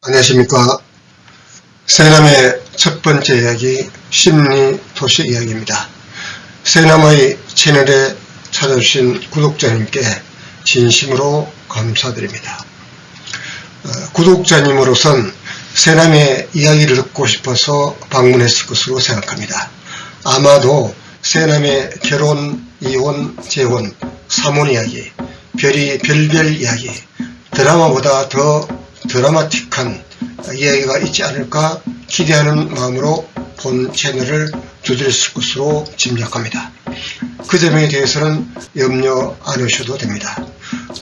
안녕하십니까. 세남의 첫 번째 이야기, 심리도시 이야기입니다. 세남의 채널에 찾아주신 구독자님께 진심으로 감사드립니다. 구독자님으로선 세남의 이야기를 듣고 싶어서 방문했을 것으로 생각합니다. 아마도 세남의 결혼, 이혼, 재혼, 사문 이야기, 별별 이야기, 드라마보다 더 드라마틱한 이야기가 있지 않을까 기대하는 마음으로 본 채널을 두드렸을 것으로 짐작합니다. 그 점에 대해서는 염려 안 하셔도 됩니다.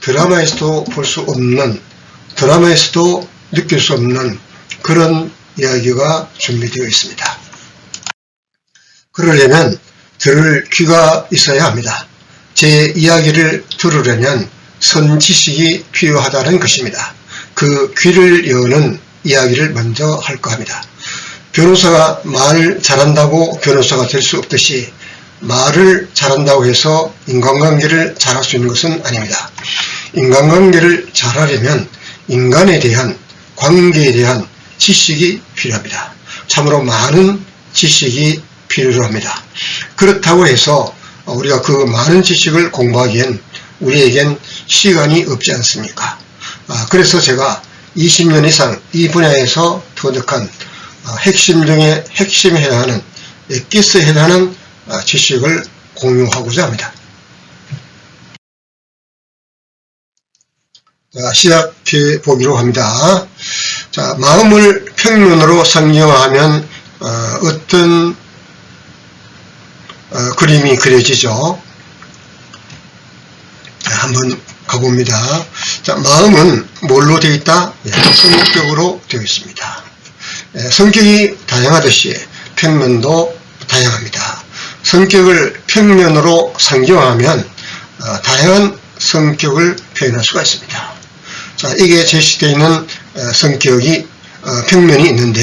드라마에서도 볼 수 없는, 드라마에서도 느낄 수 없는 그런 이야기가 준비되어 있습니다. 그러려면 들을 귀가 있어야 합니다. 제 이야기를 들으려면 선지식이 필요하다는 것입니다. 그 귀를 여는 이야기를 먼저 할까 합니다. 변호사가 말 잘한다고 변호사가 될 수 없듯이 말을 잘한다고 해서 인간관계를 잘할 수 있는 것은 아닙니다. 인간관계를 잘하려면 인간에 대한, 관계에 대한 지식이 필요합니다. 참으로 많은 지식이 필요합니다. 그렇다고 해서 우리가 그 많은 지식을 공부하기엔 우리에겐 시간이 없지 않습니까? 그래서 제가 20년 이상 이 분야에서 터득한 핵심 중에 핵심에 해당하는, 엑기스에 해당하는 지식을 공유하고자 합니다. 자, 시작해 보기로 합니다. 자, 마음을 평면으로 상징화하면 어떤 그림이 그려지죠. 자, 한번 가봅니다. 자, 마음은 뭘로 되어 있다? 성격으로 되어 있습니다. 성격이 다양하듯이 평면도 다양합니다. 성격을 평면으로 상징하면 다양한 성격을 표현할 수가 있습니다. 자, 이게 제시되어 있는 성격이 평면이 있는데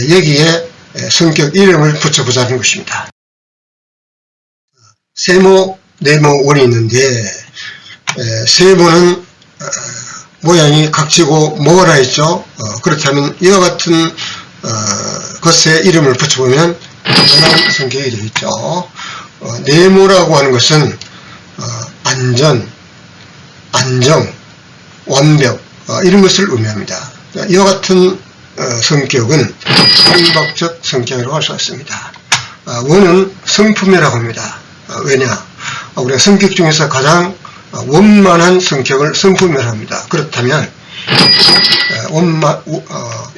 여기에 성격 이름을 붙여보자는 것입니다. 세모, 네모, 원이 있는데 세모는 모양이 각지고 뭐라 했죠? 그렇다면 이와 같은 것에 이름을 붙여보면 원하는 성격이 되겠죠. 네모라고 하는 것은 안정, 완벽, 이런 것을 의미합니다. 이와 같은 성격은 강박적 성격이라고 할 수 있습니다. 원은 성품이라고 합니다. 왜냐? 우리가 성격 중에서 가장 원만한 성격을 성품이라고 합니다. 그렇다면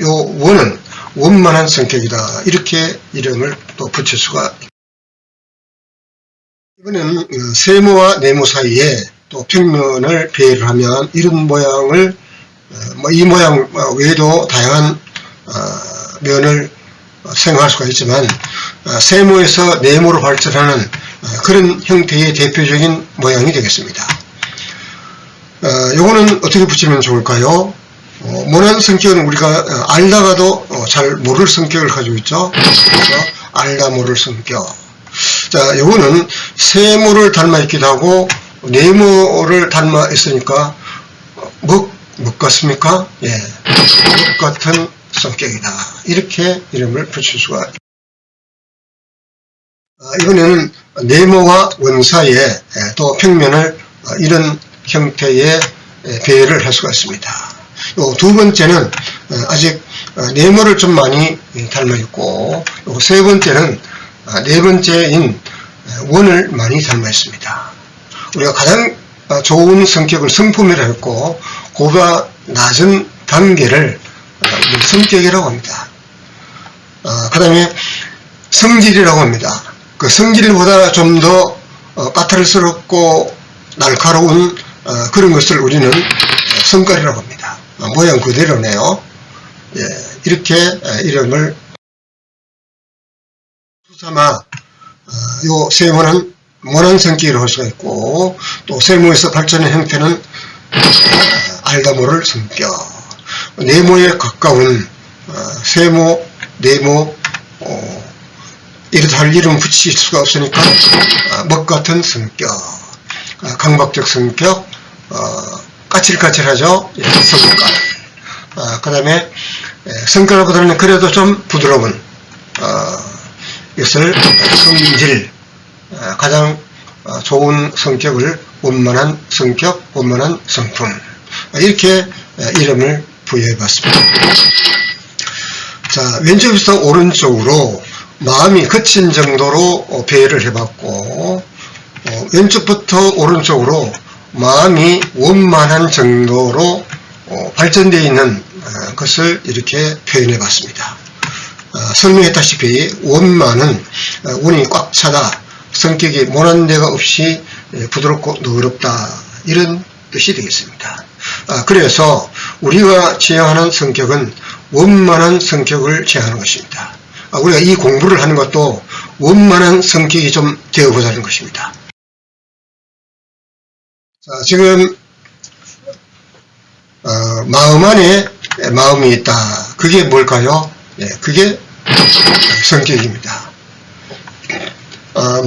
요 원은 원만한 성격이다, 이렇게 이름을 또 붙일 수가 있습니다. 이번에는 세모와 네모 사이에 또 평면을 배열을 하면 이런 모양을, 이 모양 외에도 다양한 면을 생각할 수가 있지만 세모에서 네모로 발전하는 그런 형태의 대표적인 모양이 되겠습니다. 요거는 어떻게 붙이면 좋을까요? 모난 성격은 우리가 알다가도 잘 모를 성격을 가지고 있죠. 그래서 알다 모를 성격. 자, 요거는 세모를 닮아 있기도 하고 네모를 닮아 있으니까 먹 같습니까? 예, 먹 같은 성격이다, 이렇게 이름을 붙일 수가 있습니다. 이번에는 네모와 원 사이에 또 평면을 이런 형태의 배열을 할 수가 있습니다. 두 번째는 아직 네모를 좀 많이 닮아 있고, 세 번째는 네 번째인 원을 많이 닮아 있습니다. 우리가 가장 좋은 성격을 성품이라고 했고, 그보다 낮은 단계를 성격이라고 합니다. 그 다음에 성질이라고 합니다. 그 성질보다 좀 더 까탈스럽고 날카로운 그런 것을 우리는 성깔이라고 합니다. 모양 그대로네요. 예, 이렇게 이름을 수삼아 요 세모는 모난 성격이라고 할 수가 있고, 또 세모에서 발전한 형태는 알다 모를 성격, 네모에 가까운 세모, 네모, 이렇다 할 이름 붙일 수가 없으니까 먹 같은 성격, 강박적 성격, 까칠까칠하죠. 성깔, 그 그 다음에 성격보다는 그래도 좀 부드러운 이것을 성질, 가장 좋은 성격을 원만한 성격, 원만한 성품, 이렇게 이름을 부여해 봤습니다. 자, 왼쪽부터 오른쪽으로 마음이 거친 정도로 배열을 해봤고, 왼쪽부터 오른쪽으로 마음이 원만한 정도로 발전되어 있는 것을 이렇게 표현해 봤습니다. 설명했다시피 원만은 운이 꽉 차다, 성격이 모난 데가 없이 부드럽고 너그럽다, 이런 뜻이 되겠습니다. 그래서 우리가 지향하는 성격은 원만한 성격을 지향하는 것입니다. 우리가 이 공부를 하는 것도 원만한 성격이 좀 되어보자는 것입니다. 자, 지금 마음 안에 마음이 있다. 그게 뭘까요? 그게 성격입니다.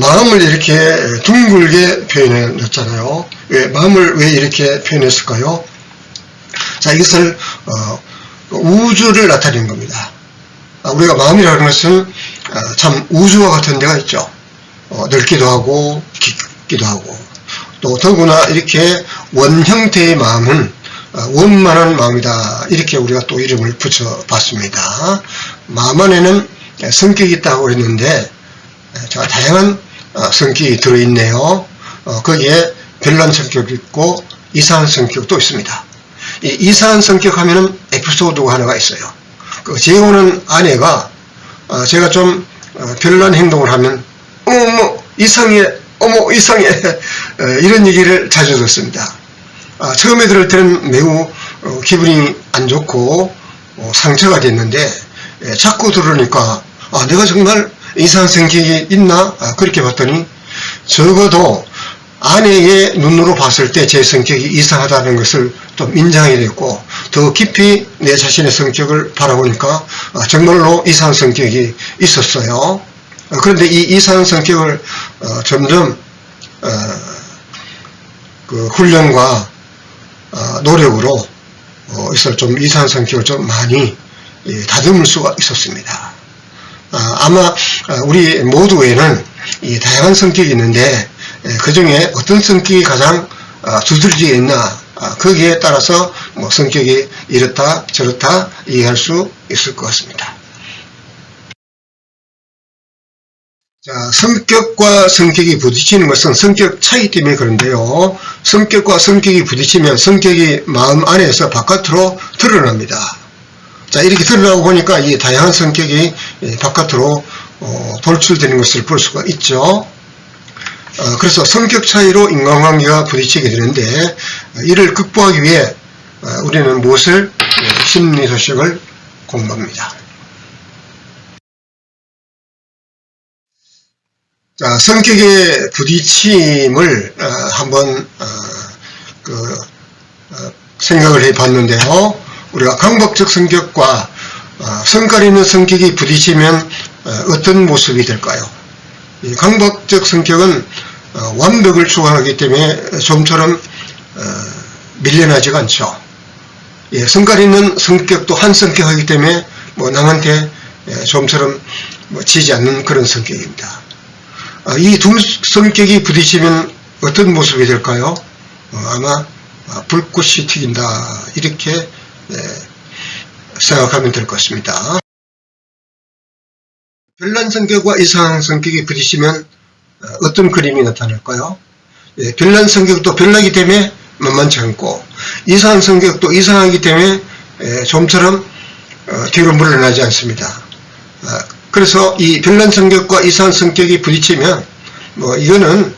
마음을 이렇게 둥글게 표현해 놨잖아요. 마음을 왜 이렇게 표현했을까요? 자, 이것을 우주를 나타내는 겁니다. 우리가 마음이라는 것은 참 우주와 같은 데가 있죠. 넓기도 하고 깊기도 하고, 또 더구나 이렇게 원형태의 마음은 원만한 마음이다, 이렇게 우리가 또 이름을 붙여봤습니다. 마음 안에는 성격이 있다고 했는데 다양한 성격이 들어있네요. 거기에 별난 성격도 있고 이상한 성격도 있습니다. 이 이상한 성격 하면은 에피소드가 하나가 있어요. 재혼한 아내가 제가 좀 별난 행동을 하면 어머 이상해, 어머 이상해, 이런 얘기를 자주 듣습니다. 처음에 들을 때는 매우 기분이 안 좋고 상처가 됐는데 자꾸 들으니까 내가 정말 이상한 성격이 있나, 그렇게 봤더니 적어도 아내의 눈으로 봤을 때 제 성격이 이상하다는 것을 좀 인정하게 됐고, 더 깊이 내 자신의 성격을 바라보니까 정말로 이상한 성격이 있었어요. 그런데 이 이상한 성격을 점점 그 훈련과 노력으로 있을 좀 이상한 성격을 좀 많이 다듬을 수가 있었습니다. 아마 우리 모두에는 이 다양한 성격이 있는데 그 중에 어떤 성격이 가장 두드러지게 있나, 거기에 따라서 뭐 성격이 이렇다 저렇다 이해할 수 있을 것 같습니다. 자, 성격과 성격이 부딪히는 것은 성격 차이 때문에 그런데요, 성격과 성격이 부딪히면 성격이 마음 안에서 바깥으로 드러납니다. 자, 이렇게 드러나고 보니까 이 다양한 성격이 바깥으로 돌출되는 것을 볼 수가 있죠. 그래서 성격 차이로 인간관계가 부딪히게 되는데, 이를 극복하기 위해 우리는 무엇을? 심리소식을 공부합니다. 자, 성격의 부딪힘을 한번 생각을 해 봤는데요. 우리가 강박적 성격과 성깔 있는 성격이 부딪히면 어떤 모습이 될까요? 이 강박적 성격은 완벽을 추구하기 때문에 좀처럼 밀려나지가 않죠. 예, 성깔 있는 성격도 한 성격이기 때문에 뭐 남한테 좀처럼 지지 않는 그런 성격입니다. 이 두 성격이 부딪히면 어떤 모습이 될까요? 아마 불꽃이 튀긴다, 이렇게 생각하면 될 것 같습니다. 별난 성격과 이상한 성격이 부딪히면 어떤 그림이 나타날까요? 별난 성격도 별나기 때문에 만만치 않고, 이상한 성격도 이상하기 때문에 좀처럼 뒤로 물러나지 않습니다. 그래서 이 별난 성격과 이상한 성격이 부딪히면 이거는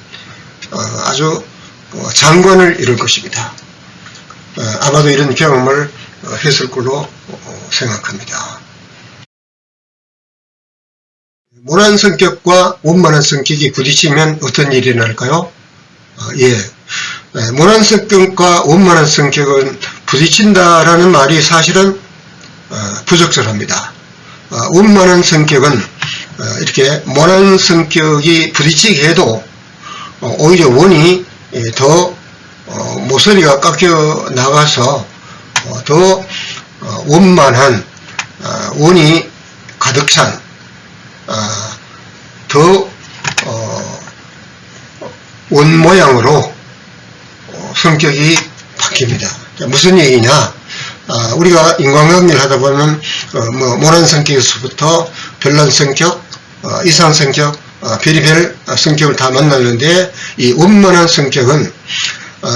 아주 장관을 이룰 것입니다. 아마도 이런 경험을 했을 걸로 생각합니다. 모난 성격과 원만한 성격이 부딪히면 어떤 일이 날까요? 모난 성격과 원만한 성격은 부딪힌다라는 말이 사실은 부적절합니다. 원만한 성격은 이렇게 모난 성격이 부딪히게 해도 오히려 원이 더 모서리가 깎여 나가서 더 원만한 원이 가득 찬 더 원 모양으로 성격이 바뀝니다. 무슨 얘기냐? 우리가 인간관계를 하다 보면 모난 성격에서부터 별난 성격, 이상 성격, 별의별 성격을 다 만나는데 이 원만한 성격은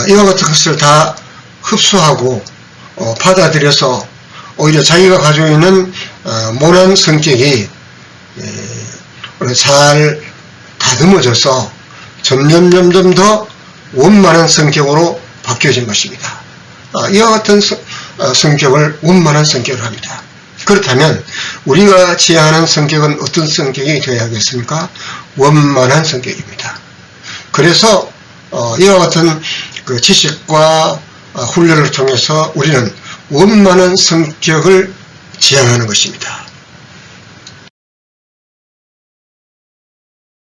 이와 같은 것을 다 흡수하고 받아들여서 오히려 자기가 가지고 있는 모난 성격이 잘 다듬어져서 점점 더 원만한 성격으로 바뀌어진 것입니다. 이와 같은 성격을 원만한 성격을 합니다. 그렇다면 우리가 지향하는 성격은 어떤 성격이 되어야 하겠습니까? 원만한 성격입니다. 그래서 이와 같은 그 지식과 훈련을 통해서 우리는 원만한 성격을 지향하는 것입니다.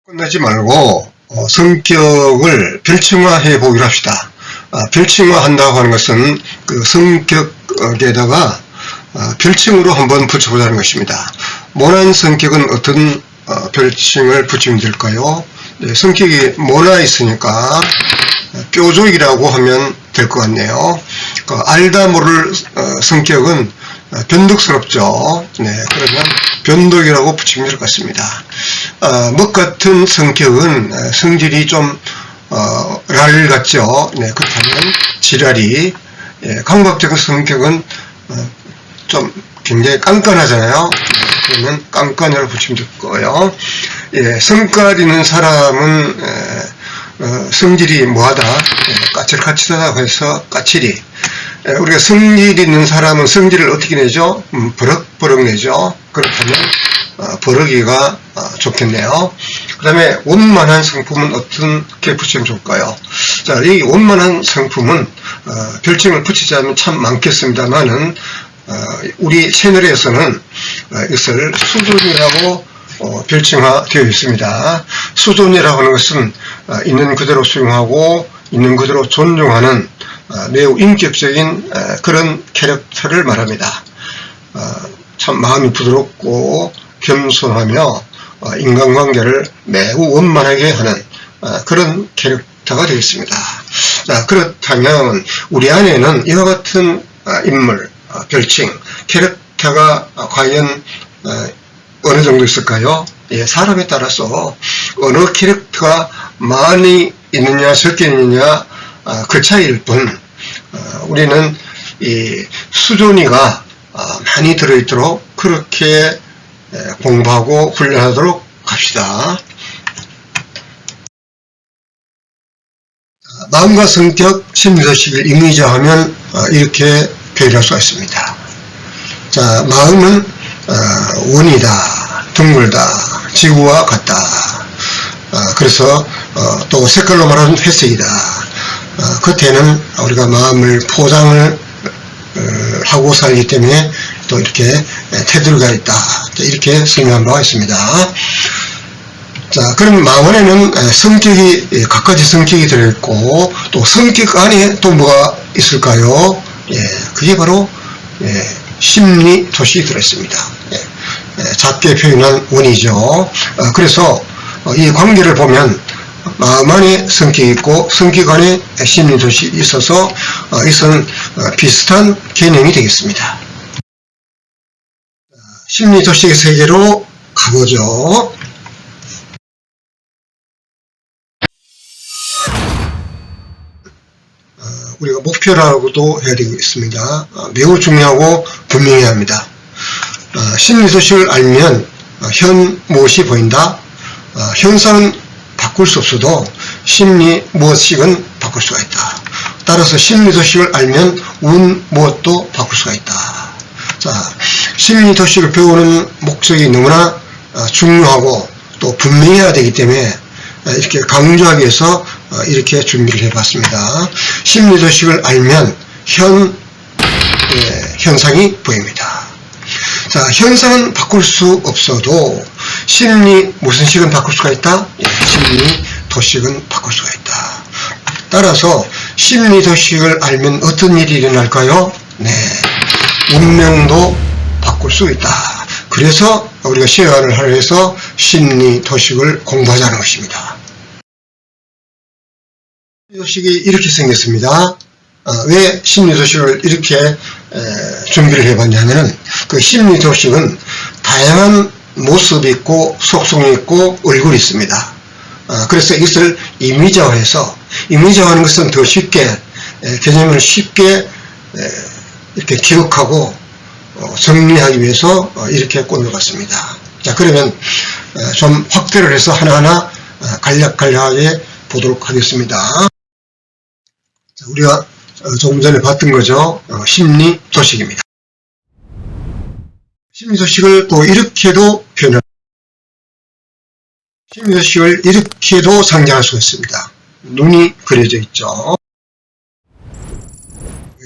끝나지 말고 성격을 별칭화해 보기로 합시다. 별칭화한다고 하는 것은 그 성격에다가 별칭으로 한번 붙여보자는 것입니다. 모난 성격은 어떤 별칭을 붙이면 될까요? 네, 성격이 모나 있으니까 뾰족이라고 하면 될 것 같네요. 알다 모를 성격은 변덕스럽죠. 네, 그러면 변덕이라고 붙이면 될 것 같습니다. 먹 같은 성격은 성질이 좀 랄 같죠. 네, 그렇다면 지랄이. 강박적인 성격은 좀 굉장히 깐깐하잖아요. 그러면 깐깐이라고 붙이면 될 거예요. 성깔 있는 사람은 성질이 뭐하다, 까칠까칠하다고 해서 까칠이. 우리가 성질 있는 사람은 성질을 어떻게 내죠? 버럭버럭 내죠. 그렇다면 버럭이가 좋겠네요. 그 다음에 원만한 성품은 어떻게 붙이면 좋을까요? 자, 이 원만한 성품은 별칭을 붙이자면 참 많겠습니다만은 우리 채널에서는 이것을 수존이라고 별칭화되어 있습니다. 수존이라고 하는 것은 있는 그대로 수용하고 있는 그대로 존중하는 매우 인격적인 그런 캐릭터를 말합니다. 참 마음이 부드럽고 겸손하며 인간관계를 매우 원만하게 하는 그런 캐릭터가 되겠습니다. 자, 그렇다면 우리 안에는 이와 같은 인물, 별칭, 캐릭터가 과연 어느 정도 있을까요? 사람에 따라서 어느 캐릭터가 많이 있느냐 적게 있느냐 그 차이일 뿐 우리는 이 수존이가 많이 들어있도록 그렇게 공부하고 훈련하도록 합시다. 마음과 성격, 심리도식을 임의자하면 이렇게 표현할 수가 있습니다. 자, 마음은 원이다, 둥글다, 지구와 같다. 그래서 또 색깔로 말하면 회색이다. 겉에는 우리가 마음을 포장을 하고 살기 때문에 또 이렇게 테두리가 있다. 이렇게 설명한 바가 있습니다. 자, 그럼 마음 안에는 성격이, 각가지 성격이 들어있고, 또 성격 안에 또 뭐가 있을까요? 그게 바로, 심리 도식이 들어있습니다. 작게 표현한 원이죠. 그래서 이 관계를 보면 마음 안에 성격이 있고 성격 안에 심리 도식이 있어서 이것은 비슷한 개념이 되겠습니다. 심리 도식의 세계로 가보죠. 우리가 목표라고도 해야 되겠습니다. 매우 중요하고 분명해야 합니다. 심리 도식을 알면 현 무엇이 보인다? 현상은 바꿀 수 없어도 심리 무엇식은 바꿀 수가 있다. 따라서 심리 도식을 알면 운 무엇도 바꿀 수가 있다. 자, 심리 도식을 배우는 목적이 너무나 중요하고 또 분명해야 되기 때문에 이렇게 강조하기 위해서 이렇게 준비를 해봤습니다. 심리 도식을 알면 현상이 보입니다. 자, 현상은 바꿀 수 없어도 심리 무슨 식은 바꿀 수가 있다? 심리 도식은 바꿀 수가 있다. 따라서 심리 도식을 알면 어떤 일이 일어날까요? 네, 운명도 바꿀 수 있다. 그래서 우리가 시간을 할애해서 심리도식을 공부하자는 것입니다. 심리도식이 이렇게 생겼습니다. 왜 심리도식을 이렇게 준비를 해봤냐면은 그 심리도식은 다양한 모습이 있고 속성이 있고 얼굴이 있습니다. 그래서 이것을 이미지화하는 것은 더 쉽게 개념을 쉽게 이렇게 기억하고 정리하기 위해서 이렇게 꾸며봤습니다. 자, 그러면 좀 확대를 해서 하나하나 간략하게 보도록 하겠습니다. 자, 우리가 조금 전에 봤던 거죠. 심리도식입니다. 심리도식을 또 이렇게도 심리도식을 이렇게도 상징할 수가 있습니다. 눈이 그려져 있죠.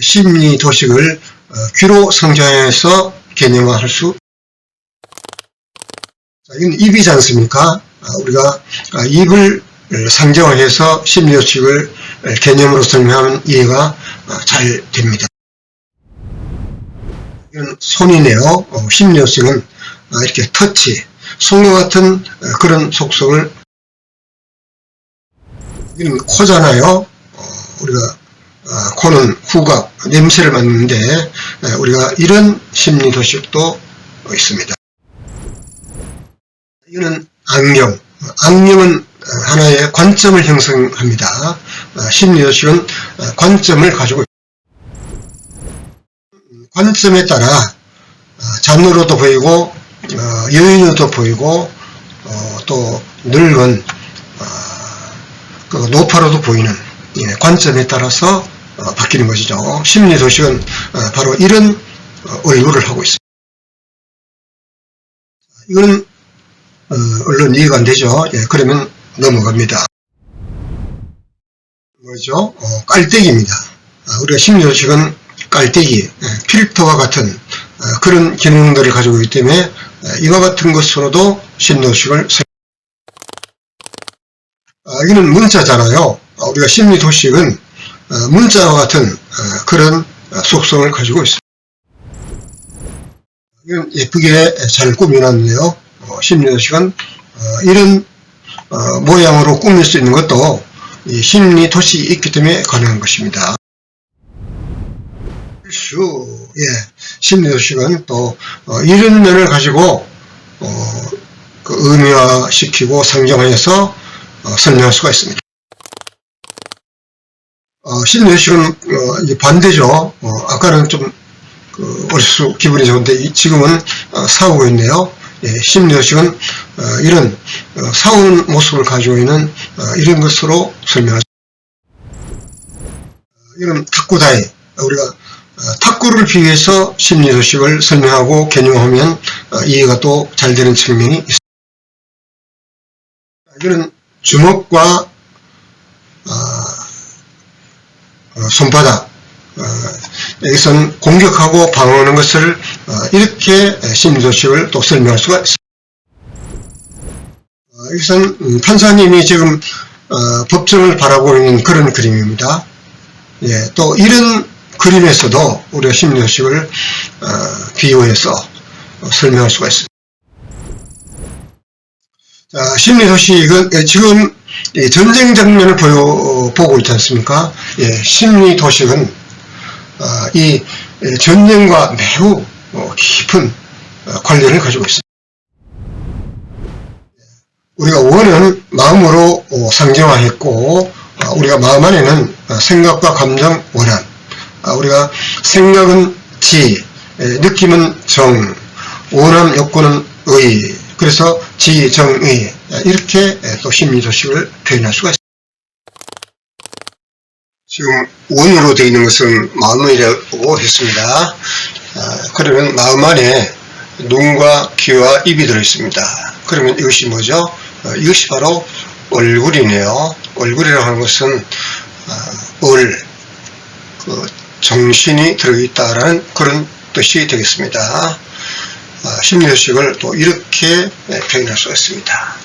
심리도식을 귀로 상징해서 개념화할 수. 자, 이건 입이지 않습니까? 우리가 입을 상징화해서 심리도식을 개념으로 설명하면 이해가 잘 됩니다. 이건 손이네요. 심리도식은 이렇게 터치, 손과 같은 그런 속성을. 이건 코잖아요. 우리가 코는 후각, 냄새를 맡는데 우리가 이런 심리도식도 있습니다. 이거는 안경. 안경은 하나의 관점을 형성합니다. 심리도식은 관점을 가지고 관점에 따라 잔으로도 보이고 여인으로도 보이고 또 늙은 노파로도 보이는 관점에 따라서 바뀌는 것이죠. 심리도식은 바로 이런 얼굴을 하고 있습니다. 이거는 얼른 이해가 안 되죠. 그러면 넘어갑니다. 뭐죠? 깔때기입니다. 우리가 심리도식은 깔때기, 필터와 같은 그런 기능들을 가지고 있기 때문에 이와 같은 것으로도 심리도식을 이거는 문자잖아요. 우리가 심리도식은 문자와 같은 그런 속성을 가지고 있습니다. 이건 예쁘게 잘 꾸며놨네요. 심리도식은 이런 모양으로 꾸밀 수 있는 것도 이 심리도식이 있기 때문에 가능한 것입니다. 심리도식은 또 이런 면을 가지고 그 의미화시키고 상정해서 설명할 수가 있습니다. 심리도식은 반대죠. 아까는 좀 어리수 기분이 좋은데 지금은 싸우고 있네요. 심리도식은 이런 싸우는 모습을 가지고 있는 이런 것으로 설명하죠. 이런 탁구다이, 우리가 탁구를 비유해서 심리도식을 설명하고 개념하면 이해가 또 잘 되는 측면이 있습니다. 이거는 주먹과 손바닥, 여기서는 공격하고 방어하는 것을 이렇게 심리도식을 또 설명할 수가 있습니다. 여기서는 판사님이 지금 법정을 바라보고 있는 그런 그림입니다. 또 이런 그림에서도 우리가 심리도식을 비유해서 설명할 수가 있습니다. 자, 심리도식은 지금 전쟁 장면을 보고 있지 않습니까? 심리도식은 이 전쟁과 매우 깊은 관련을 가지고 있습니다. 우리가 원은 마음으로 상정화했고 우리가 마음 안에는 생각과 감정, 원한, 우리가 생각은 지, 느낌은 정, 원함, 욕구는 의, 그래서 지, 정, 의, 이렇게 또 심리도식을 표현할 수가 있습니다. 지금 원으로 되어 있는 것은 마음이라고 했습니다. 그러면 마음 안에 눈과 귀와 입이 들어있습니다. 그러면 이것이 뭐죠? 이것이 바로 얼굴이네요. 얼굴이라고 하는 것은 정신이 들어있다라는 그런 뜻이 되겠습니다. 심리도식을 또 이렇게 표현할 수가 있습니다.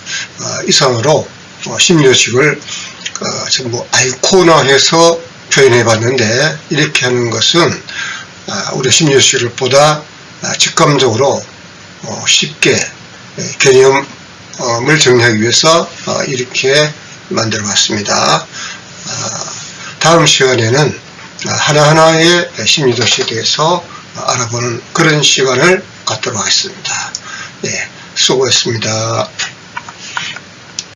이상으로 심리도식을 전부 아이콘화해서 표현해 봤는데, 이렇게 하는 것은 우리 심리도시를 보다 직감적으로 쉽게 개념을 정리하기 위해서 이렇게 만들어 봤습니다. 다음 시간에는 하나하나의 심리도시에 대해서 알아보는 그런 시간을 갖도록 하겠습니다. 네, 수고했습니다.